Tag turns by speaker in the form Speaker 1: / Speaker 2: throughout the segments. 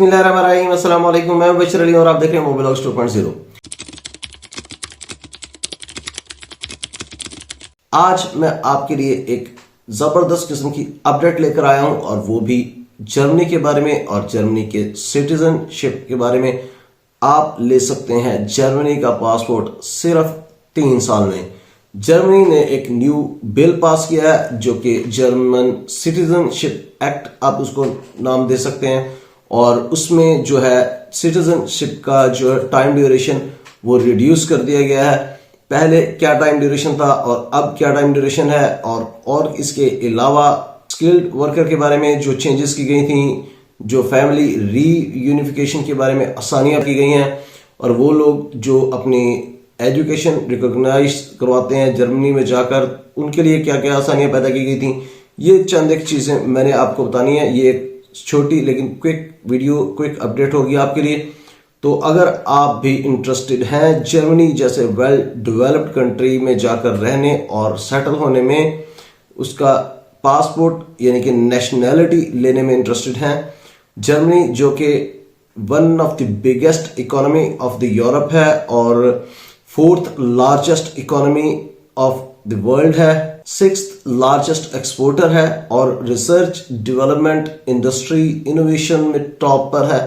Speaker 1: बिस्मिल्लाहिर्रहमानिर्रहीम, अस्सलाम वालेकुम। मैं बशर अली और आप देख रहे हैं मोबिलॉग्स 2.0। आज मैं आपके लिए एक जबरदस्त किस्म की अपडेट लेकर आया हूं और वो भी जर्मनी के बारे में और जर्मनी के सिटीजनशिप के बारे में। आप ले सकते हैं जर्मनी का पासपोर्ट सिर्फ 3 साल में। जर्मनी ने एक न्यू बिल पास किया है जो कि जर्मन सिटीजनशिप एक्ट आप उसको नाम दे सकते हैं, और उसमें जो है सिटीजनशिप का जो टाइम ड्यूरेशन वो रिड्यूस कर दिया गया है। पहले क्या टाइम ड्यूरेशन था और अब क्या टाइम ड्यूरेशन है, और इसके अलावा स्किल्ड वर्कर के बारे में जो चेंजेस की गई थी, जो फैमिली री यूनिफिकेशन के बारे में आसानियां की गई हैं, और वो लोग जो अपनी एजुकेशन रिकॉग्नाइज करवाते हैं जर्मनी में जाकर, उनके लिए क्या क्या आसानियां पैदा की गई थी। ये चंद एक चीजें मैंने आपको बतानी है। ये एक छोटी लेकिन क्विक वीडियो, क्विक अपडेट होगी आपके लिए। तो अगर आप भी इंटरेस्टेड हैं जर्मनी जैसे वेल डेवलप्ड कंट्री में जाकर रहने और सेटल होने में, उसका पासपोर्ट यानी कि नेशनैलिटी लेने में इंटरेस्टेड हैं, जर्मनी जो कि one of the biggest economy of the Europe है और 4th largest economy of the world है, 6th लार्जेस्ट एक्सपोर्टर है, और रिसर्च डेवलपमेंट इंडस्ट्री इनोवेशन में टॉप पर है।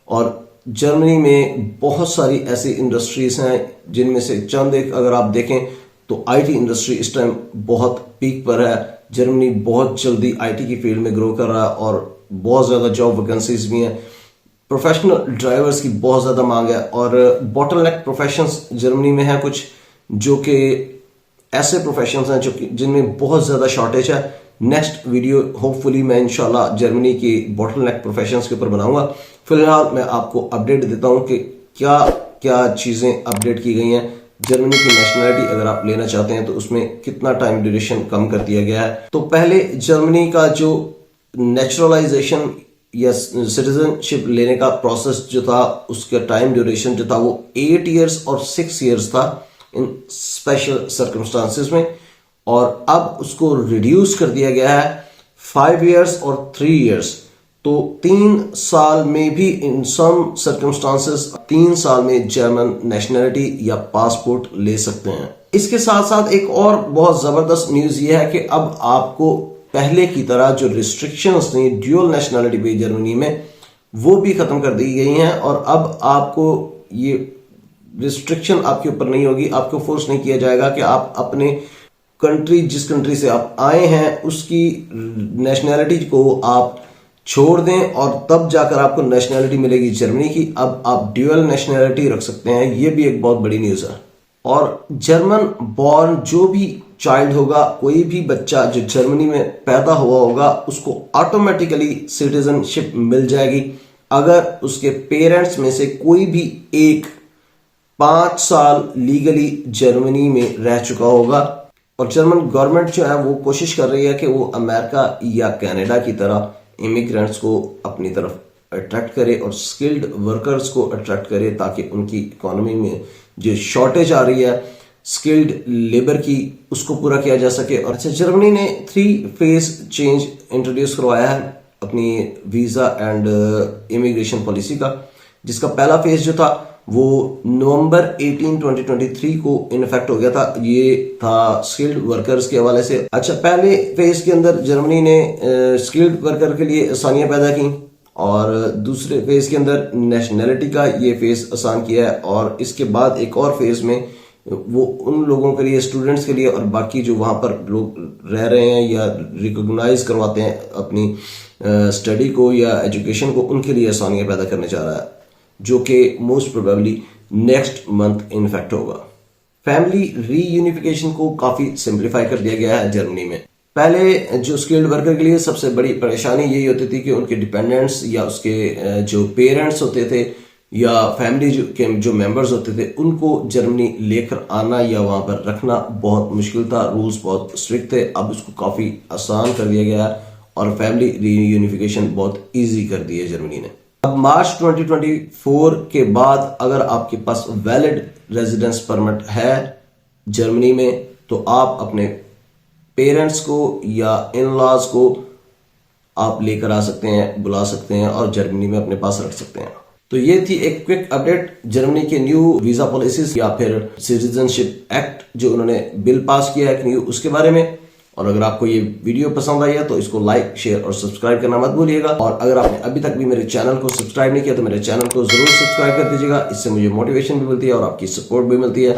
Speaker 1: और जर्मनी में बहुत सारी ऐसी इंडस्ट्रीज हैं जिनमें से चंद एक अगर आप देखें तो आईटी इंडस्ट्री इस टाइम बहुत पीक पर है। जर्मनी बहुत जल्दी आईटी की फील्ड में ग्रो कर रहा है और बहुत ज्यादा जॉब वैकेंसीज भी हैं। प्रोफेशनल ड्राइवर्स की बहुत ज्यादा मांग है और बॉटलनेक प्रोफेशंस जर्मनी में है कुछ, जो कि ऐसे प्रोफेशंस हैं जो जिनमें बहुत ज्यादा शॉर्टेज है। नेक्स्ट वीडियो होपफुली मैं इंशाल्लाह जर्मनी की बॉटलनेक प्रोफेशंस के ऊपर बनाऊंगा। फिलहाल मैं आपको अपडेट देता हूं कि क्या क्या चीजें अपडेट की गई हैं। जर्मनी की नेशनलिटी अगर आप लेना चाहते हैं तो उसमें कितना टाइम ड्यूरेशन कम कर दिया गया है। तो पहले जर्मनी का जो नेचुरलाइजेशन या सिटीजनशिप लेने का प्रोसेस जो था, उसका टाइम ड्यूरेशन जो था वो 8 इयर्स और 6 इयर्स था इन स्पेशल सर्कमस्टांसेस में, और अब उसको रिड्यूस कर दिया गया है 5 इयर्स और 3 इयर्स। तो 3 साल में भी इन सम सर्कमस्टांसेस 3 साल में जर्मन नेशनलिटी या पासपोर्ट ले सकते हैं। इसके साथ साथ एक और बहुत जबरदस्त न्यूज ये है कि अब आपको पहले की तरह जो रिस्ट्रिक्शंस थी ड्यूअल नेशनलिटी पे जर्मनी में, वो भी खत्म कर दी गई हैं, और अब आपको ये रिस्ट्रिक्शन आपके ऊपर नहीं होगी। आपको फोर्स नहीं किया जाएगा कि आप अपने कंट्री, जिस कंट्री से आप आए हैं उसकी नेशनैलिटी को आप छोड़ दें और तब जाकर आपको नेशनैलिटी मिलेगी जर्मनी की। अब आप ड्यूअल नेशनैलिटी रख सकते हैं। ये भी एक बहुत बड़ी न्यूज है। और जर्मन बॉर्न जो भी चाइल्ड होगा, कोई भी बच्चा जो जर्मनी में पैदा हुआ होगा, उसको ऑटोमेटिकली सिटीजनशिप मिल जाएगी अगर उसके पेरेंट्स में से कोई भी एक 5 साल लीगली जर्मनी में रह चुका होगा। और जर्मन गवर्नमेंट जो है वो कोशिश कर रही है कि वो अमेरिका या कनाडा की तरह इमिग्रेंट्स को अपनी तरफ अट्रैक्ट करे और स्किल्ड वर्कर्स को अट्रैक्ट करे, ताकि उनकी इकोनॉमी में जो शॉर्टेज आ रही है स्किल्ड लेबर की, उसको पूरा किया जा सके। और अच्छा, जर्मनी ने 3 फेज चेंज इंट्रोड्यूस करवाया है अपनी वीजा एंड इमिग्रेशन पॉलिसी का, जिसका पहला फेज जो था वो नवंबर 18, 2023 को इनफेक्ट हो गया था। ये था स्किल्ड वर्कर्स के हवाले से। अच्छा, पहले फेज के अंदर जर्मनी ने स्किल्ड वर्कर के लिए आसानियां पैदा की, और दूसरे फेज के अंदर नेशनैलिटी का ये फेज आसान किया है, और इसके बाद एक और फेज में वो उन लोगों के लिए, स्टूडेंट्स के लिए और बाकी जो वहां पर लोग रह रहे हैं या रिकॉग्नाइज करवाते हैं अपनी स्टडी को या एजुकेशन को, उनके लिए आसानियां पैदा करने जा रहा है, जो कि most probably next month in fact होगा। फैमिली री यूनिफिकेशन को काफी सिंप्लीफाई कर दिया गया है जर्मनी में। पहले जो स्किल्ड वर्कर के लिए सबसे बड़ी परेशानी यही होती थी कि उनके डिपेंडेंट्स या उसके जो पेरेंट्स होते थे या फैमिली के जो मेंबर्स होते थे, उनको जर्मनी लेकर आना या वहां पर रखना बहुत मुश्किल था। रूल्स बहुत स्ट्रिक्ट थे। अब उसको काफी आसान कर दिया गया है और फैमिली री यूनिफिकेशन बहुत ईजी कर दी है जर्मनी ने। अब मार्च 2024 के बाद अगर आपके पास वैलिड रेजिडेंस परमिट है जर्मनी में, तो आप अपने पेरेंट्स को या इन लॉज को आप लेकर आ सकते हैं, बुला सकते हैं और जर्मनी में अपने पास रख सकते हैं। तो ये थी एक क्विक अपडेट जर्मनी के न्यू वीजा पॉलिसीज या फिर सिटीजनशिप एक्ट जो उन्होंने बिल पास किया है न्यू, उसके बारे में। और अगर आपको ये वीडियो पसंद आई है तो इसको लाइक, शेयर और सब्सक्राइब करना मत भूलिएगा। और अगर आपने अभी तक भी मेरे चैनल को सब्सक्राइब नहीं किया तो मेरे चैनल को जरूर सब्सक्राइब कर दीजिएगा। इससे मुझे मोटिवेशन भी मिलती है और आपकी सपोर्ट भी मिलती है।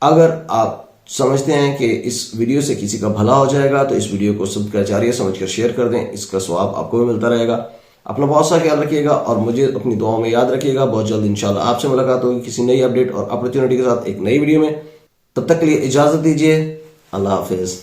Speaker 1: अगर आप समझते हैं कि इस वीडियो से किसी का भला हो जाएगा तो इस वीडियो को सदकाचार्य समझकर शेयर कर दें, इसका स्वाब आपको भी मिलता रहेगा। अपना बहुत सा ख्याल रखिएगा और मुझे अपनी दुआओं में याद रखिएगा। बहुत जल्द इंशाल्लाह आपसे मुलाकात होगी किसी नई अपडेट और अपॉर्चुनिटी के साथ एक नई वीडियो में। तब तक के लिए इजाजत दीजिए। अल्लाह हाफिज।